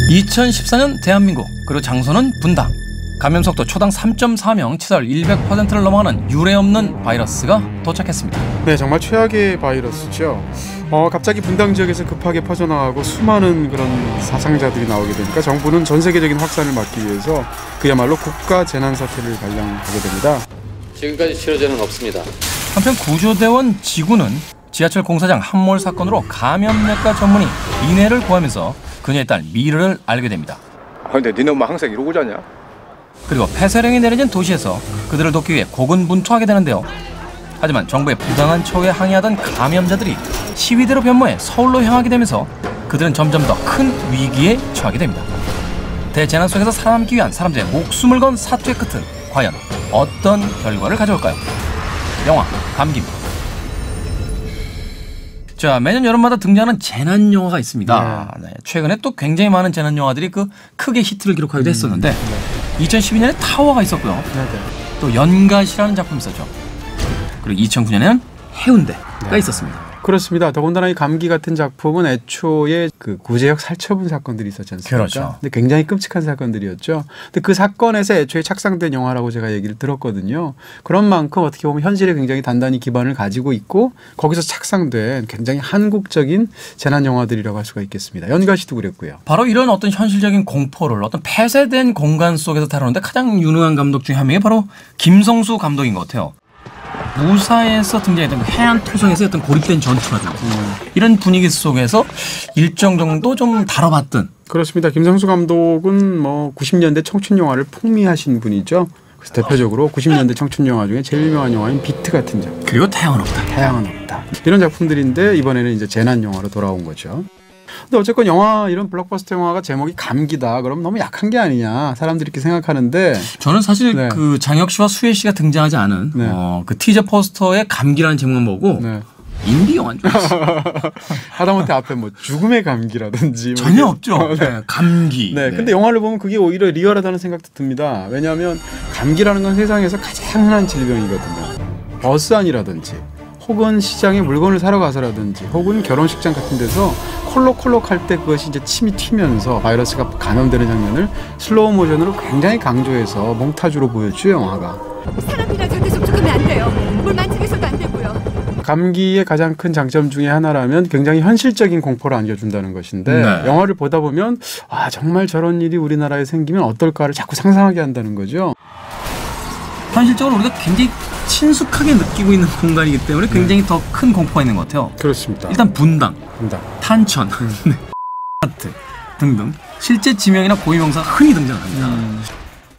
2014년 대한민국, 그리고 장소는 분당. 감염 속도 초당 3.4명, 치사율 100%를 넘어가는 유례없는 바이러스가 도착했습니다. 네, 정말 최악의 바이러스죠. 갑자기 분당 지역에서 급하게 퍼져나가고 수많은 그런 사상자들이 나오게 되니까 정부는 전 세계적인 확산을 막기 위해서 그야말로 국가 재난 사태를 발령하게 됩니다. 지금까지 치료제는 없습니다. 한편 구조대원 지구는 지하철 공사장 함몰 사건으로 감염내과 전문의 이내를 구하면서 그녀의 딸 미르를 알게 됩니다. 근데 니네 엄마 항상 이러고 자냐? 그리고 폐쇄령이 내려진 도시에서 그들을 돕기 위해 고군분투하게 되는데요. 하지만 정부의 부당한 처우에 항의하던 감염자들이 시위대로 변모해 서울로 향하게 되면서 그들은 점점 더 큰 위기에 처하게 됩니다. 대재난 속에서 살아남기 위한 사람들의 목숨을 건 사투의 끝은 과연 어떤 결과를 가져올까요? 영화 감기입니다. 자, 매년 여름마다 등장하는 재난 영화가 있습니다. 네, 최근에 또 굉장히 많은 재난 영화들이 크게 히트를 기록하기도 했었는데 2012년에 타워가 있었고요. 또 연갓이라는 작품이 있었죠. 그리고 2009년에는 해운대가 있었습니다. 그렇습니다. 더군다나 이 감기 같은 작품은 애초에 그 구제역 살처분 사건들이 있었지 않습니까? 그렇죠. 근데 굉장히 끔찍한 사건들이었죠. 근데 그 사건에서 애초에 착상된 영화라고 제가 얘기를 들었거든요. 그런 만큼 어떻게 보면 현실에 굉장히 단단히 기반을 가지고 있고 거기서 착상된 굉장히 한국적인 재난 영화들이라고 할 수가 있겠습니다. 연가시도 그랬고요. 바로 이런 어떤 현실적인 공포를 어떤 폐쇄된 공간 속에서 다루는데 가장 유능한 감독 중에 한 명이 바로 김성수 감독인 것 같아요. 무사에서 등장했던 해안 토성에서 어떤 고립된 전투라든지 이런 분위기 속에서 일정 정도 좀 다뤄봤던. 그렇습니다. 김성수 감독은 90년대 청춘 영화를 풍미하신 분이죠. 그래서 대표적으로 90년대 청춘 영화 중에 제일 유명한 영화인 비트 같은 작품. 그리고 태양은 없다. 태양은 없다. 이런 작품들인데 이번에는 이제 재난 영화로 돌아온 거죠. 근데 어쨌건 이런 블록버스터 영화가 제목이 감기다. 그럼 너무 약한 게 아니냐. 사람들이 이렇게 생각하는데. 저는 사실 그 장혁 씨와 수혜 씨가 등장하지 않은 그 티저 포스터의 감기라는 제목만 보고 인디 영화인 줄 알았어요. 하다못해 앞에 죽음의 감기라든지. 전혀 없죠. 감기. 근데 영화를 보면 그게 오히려 리얼하다는 생각도 듭니다. 왜냐하면 감기라는 건 세상에서 가장 흔한 질병이거든요. 버스 안이라든지 혹은 시장에 물건을 사러 가서라든지 혹은 결혼식장 같은 데서 콜록콜록 할 때 그것이 이제 침이 튀면서 바이러스가 감염되는 장면을 슬로우 모션으로 굉장히 강조해서 몽타주로 보여주죠, 영화가. 사람이랑 절대 접촉하면 안 돼요. 물 만지면서도 안 되고요. 감기의 가장 큰 장점 중에 하나라면 굉장히 현실적인 공포를 안겨준다는 것인데 영화를 보다 보면 정말 저런 일이 우리나라에 생기면 어떨까를 자꾸 상상하게 한다는 거죠. 현실적으로 우리가 굉장히 친숙하게 느끼고 있는 공간이기 때문에 굉장히 더 큰 공포가 있는 것 같아요. 그렇습니다. 일단 분당, 탄천, 하트 등등 실제 지명이나 고유명사가 흔히 등장합니다.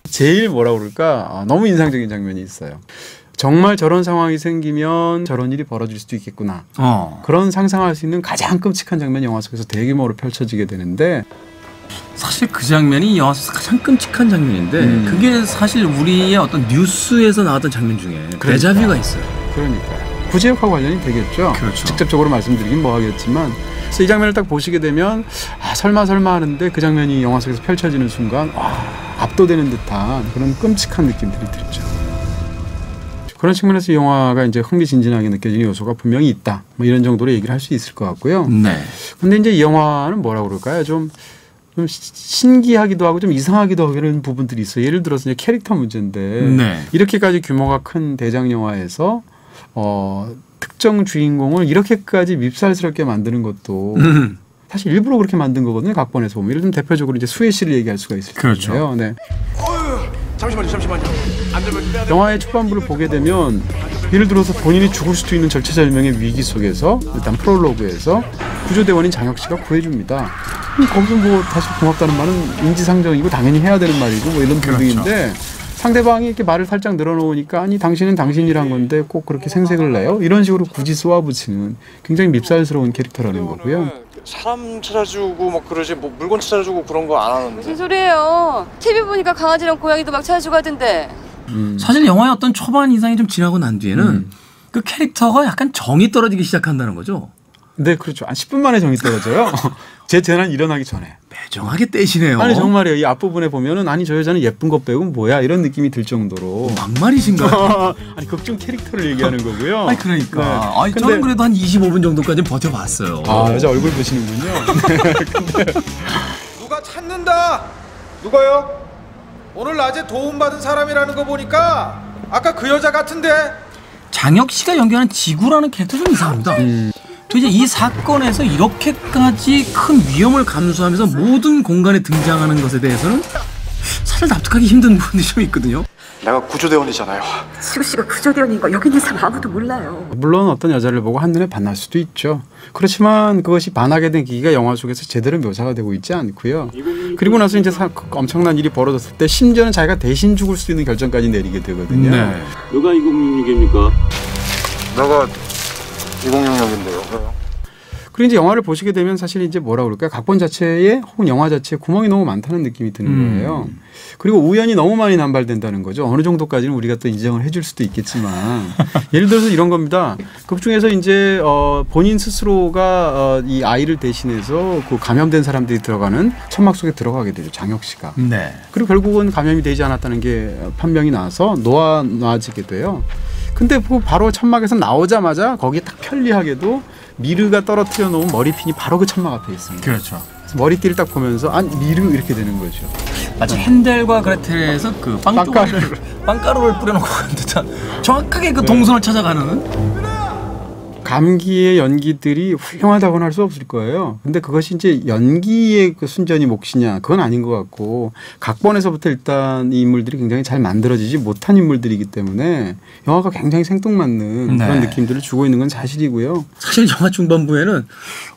제일 뭐라 그럴까 너무 인상적인 장면이 있어요. 정말 저런 상황이 생기면 저런 일이 벌어질 수도 있겠구나. 그런 상상할 수 있는 가장 끔찍한 장면이 영화 속에서 대규모로 펼쳐지게 되는데 사실 그 장면이 영화 속에서 가장 끔찍한 장면인데 그게 사실 우리의 어떤 뉴스에서 나왔던 장면 중에 데자뷰가 있어요. 그러니까요. 구제역하고 관련이 되겠죠. 그렇죠. 직접적으로 말씀드리긴 뭐하겠지만 그래서 이 장면을 딱 보시게 되면 설마 하는데 그 장면이 영화 속에서 펼쳐지는 순간 압도되는 듯한 그런 끔찍한 느낌들이 들죠. 그런 측면에서 이 영화가 이제 흥미진진하게 느껴지는 요소가 분명히 있다. 이런 정도로 얘기를 할 수 있을 것 같고요. 근데 이제 이 영화는 뭐라 그럴까요? 좀 신기하기도 하고 좀 이상하기도 하고 이런 부분들이 있어요. 예를 들어서 이제 캐릭터 문제인데 이렇게까지 규모가 큰 대작 영화에서 특정 주인공을 이렇게까지 밉살스럽게 만드는 것도 사실 일부러 그렇게 만든 거거든요. 각본에서 보면. 예를 들면 대표적으로 이제 수혜 씨를 얘기할 수가 있을 텐데요. 잠시만요. 영화의 초반부를 보게 되면 예를 들어서 본인이 죽을 수도 있는 절체절명의 위기 속에서 일단 프롤로그에서 구조대원인 장혁 씨가 구해줍니다. 거기서 사실 고맙다는 말은 인지상정이고 당연히 해야 되는 말이고 이런 부분인데 상대방이 이렇게 말을 살짝 늘어놓으니까 아니 당신은 당신이란 건데 꼭 그렇게 생색을 내요? 이런 식으로 굳이 쏘아붙이는 굉장히 밉살스러운 캐릭터라는 거고요. 사람 찾아주고 그러지 물건 찾아주고 그런 거 안 하는데. 무슨 소리예요? TV 보니까 강아지랑 고양이도 막 찾아주고 하던데. 사실 영화의 어떤 초반 이상이 좀 지나고 난 뒤에는 그 캐릭터가 약간 정이 떨어지기 시작한다는 거죠. 네, 그렇죠. 10분 만에 정이 떨어져요. 제 재난 일어나기 전에. 매정하게 떼시네요. 아니 정말이에요. 이 앞부분에 보면은 아니 저 여자는 예쁜 것 빼고 뭐야 이런 느낌이 들 정도로. 막말이신가요? 아니 극중 캐릭터를 얘기하는 거고요. 아니 그러니까. 아니 저는 그래도 한 25분 정도까지 버텨봤어요. 여자 얼굴 보시는군요. 근데 찾는다. 누가요? 오늘 낮에 도움받은 사람이라는 거 보니까 아까 그 여자 같은데. 장혁 씨가 연기하는 지구라는 캐릭터 좀 이상합니다. 도대체 이 사건에서 이렇게까지 큰 위험을 감수하면서 모든 공간에 등장하는 것에 대해서는 사실 납득하기 힘든 부분이 좀 있거든요. 내가 구조대원이잖아요. 지구 씨가 구조대원인 거 여기 있는 사람 아무도 몰라요. 물론 어떤 여자를 보고 한눈에 반할 수도 있죠. 그렇지만 그것이 반하게 된 계기가 영화 속에서 제대로 묘사가 되고 있지 않고요. 그리고 나서 이제 엄청난 일이 벌어졌을 때 심지어는 자기가 대신 죽을 수 있는 결정까지 내리게 되거든요. 네. 누가 2066입니까? 내가 2066인데요. 그리고 이제 영화를 보시게 되면 사실 이제 뭐라 그럴까요? 각본 자체에 혹은 영화 자체에 구멍이 너무 많다는 느낌이 드는 거예요. 그리고 우연이 너무 많이 남발된다는 거죠. 어느 정도까지는 우리가 또 인정을 해줄 수도 있겠지만 예를 들어서 이런 겁니다. 극 중에서 이제 본인 스스로가 이 아이를 대신해서 그 감염된 사람들이 들어가는 천막 속에 들어가게 되죠. 장혁 씨가. 네. 그리고 결국은 감염이 되지 않았다는 게 판명이 나서 놓아지게 돼요. 근데 바로 천막에서 나오자마자 거기에 딱 편리하게도 미르가 떨어뜨려 놓은 머리핀이 바로 그 천막 앞에 있습니다. 그렇죠. 그래서 머리띠를 딱 보면서 미르 이렇게 되는 거죠. 마치 헨델과 그레텔에서 그 빵가루를 뿌려놓고 간 듯한 정확하게 그 동선을 찾아가는. 감기의 연기들이 훌륭하다고는 할 수 없을 거예요. 근데 그것이 이제 연기의 그 순전히 몫이냐 그건 아닌 것 같고 각본에서부터 일단 이 인물들이 굉장히 잘 만들어지지 못한 인물들이기 때문에 영화가 굉장히 생뚱맞는 네. 그런 느낌들을 주고 있는 건 사실이고요. 사실 영화 중반부에는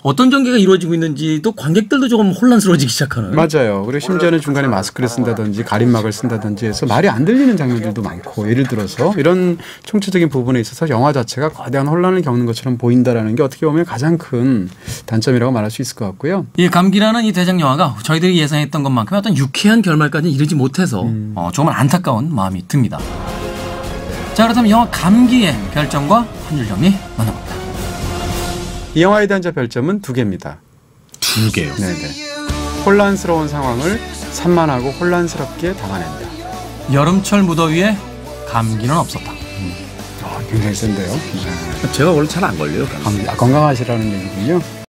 어떤 전개가 이루어지고 있는지도 관객들도 조금 혼란스러워지기 시작하는. 맞아요. 그리고 심지어는 중간에 마스크를 쓴다든지 가림막을 쓴다든지 해서 말이 안 들리는 장면들도 많고 예를 들어서 이런 총체적인 부분에 있어서 영화 자체가 거대한 혼란을 겪는 것처럼 보인다라는 게 어떻게 보면 가장 큰 단점이라고 말할 수 있을 것 같고요. 이 감기라는 이 대작 영화가 저희들이 예상했던 것만큼 어떤 유쾌한 결말까지는 이르지 못해서 조금은 안타까운 마음이 듭니다. 자, 그렇다면 영화 감기의 별점과 한 줄 정리 만나봅니다. 이 영화에 대한 별점은 2개입니다. 2개요? 네네. 혼란스러운 상황을 산만하고 혼란스럽게 담아낸다. 여름철 무더위에 감기는 없었다. 굉장히 센데요. 제가 원래 잘 안 걸려요. 건강하시라는 얘기군요.